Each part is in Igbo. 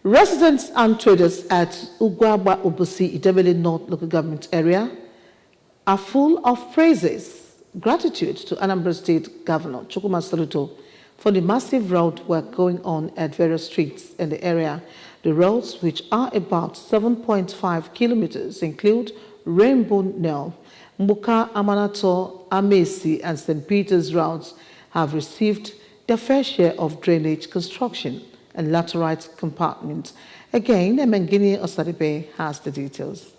Residents and traders at Ugwuagba, Obosi, Idemili North local government area are full of praises, gratitude to Anambra State Governor Soludo for the massive road work going on at various streets in the area. The roads, which are about 7.5 kilometers, include Rainbow Nell, Mbuka Amanato, Amesi, and St. Peter's routes, have received their fair share of drainage construction and laterite compartment. Again, Emengini Osadibe has the details.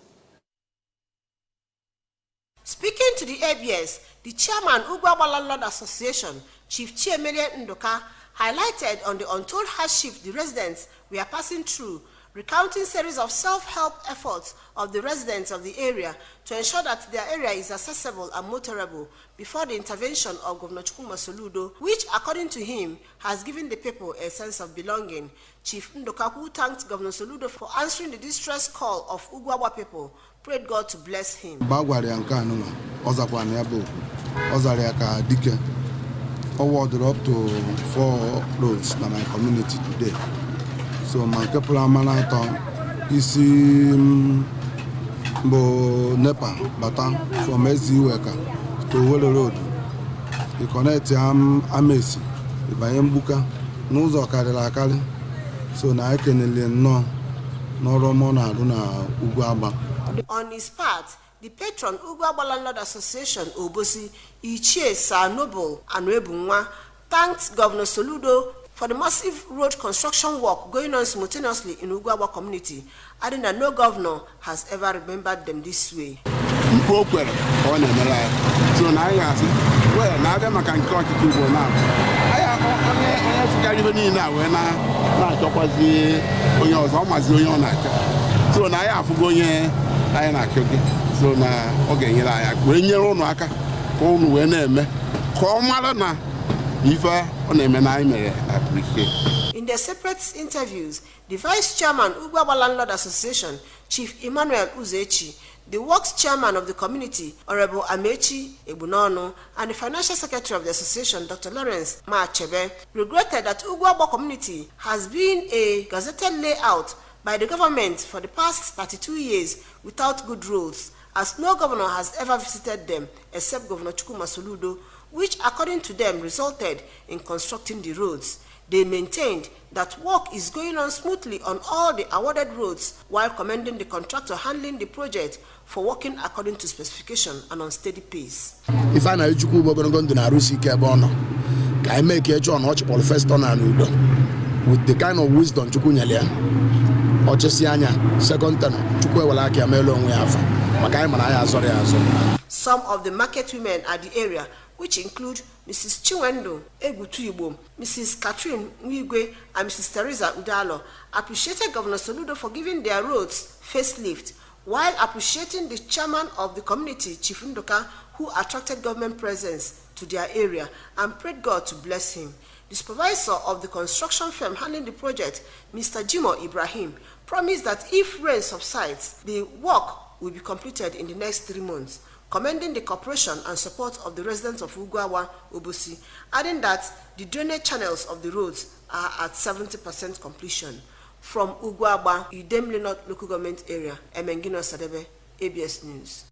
Speaking to the ABS, the chairman Ugwuagba Landlord Association, Chief Chiemere Ndoka, highlighted on the untold hardship the residents were passing through, recounting series of self-help efforts of the residents of the area to ensure that their area is accessible and motorable before the intervention of Governor Soludo, which, according to him, has given the people a sense of belonging. Chief Ndoka, who thanked Governor Soludo for answering the distress call of Ugwuagba people, prayed God to bless him. Awarded up to 4 roads in my community today. So my people are marathon is Nepa, Bata, from SZ to Wele Road. You connect Amesi, Ibayembuka, Nuzo Kadilakali. So now I can no Romona Luna Ugwuagba. On his part, the patron Ugwuagba Landlord Association, Obosi, Ichie Sir Noble and Rebunwa, thanked Governor Soludo for the massive road construction work going on simultaneously in Ugwuagba community, adding that no governor has ever remembered them this way. So now, okay, when you're on Aka, when I appreciate. In their separate interviews, the Vice Chairman Ugwuagba Landlord Association, Chief Emmanuel Uzechi, the Works Chairman of the community, Honorable Amechi Ebunono, and the Financial Secretary of the Association, Dr. Lawrence Maachebe, regretted that Ugwuagba community has been a gazetted layout by the government for the past 32 years without good roads, as no governor has ever visited them except Governor Soludo, which according to them resulted in constructing the roads. They maintained that work is going on smoothly on all the awarded roads, while commending the contractor handling the project for working according to specification and on steady pace. If I know you going to Narusi Kebono, I make a John Archibald first on and with the kind of wisdom Chukunyalia. Second time, some of the market women at the area, which include Mrs. Chiwendo Egutuyibom, Mrs. Catherine Nwigwe, and Mrs. Teresa Udalo, appreciated Governor Soludo for giving their roads facelift, while appreciating the chairman of the community, Chief Ndoka, who attracted government presence to their area and prayed God to bless him. The supervisor of the construction firm handling the project, Mr. Jimo Ibrahim, promised that if rain subsides, the work will be completed in the next 3 months, commending the cooperation and support of the residents of Ugwuagba, Obosi, adding that the drainage channels of the roads are at 70% completion. From Ugwuagba, Idemili North local government area, Emengini Osadibe, ABS News.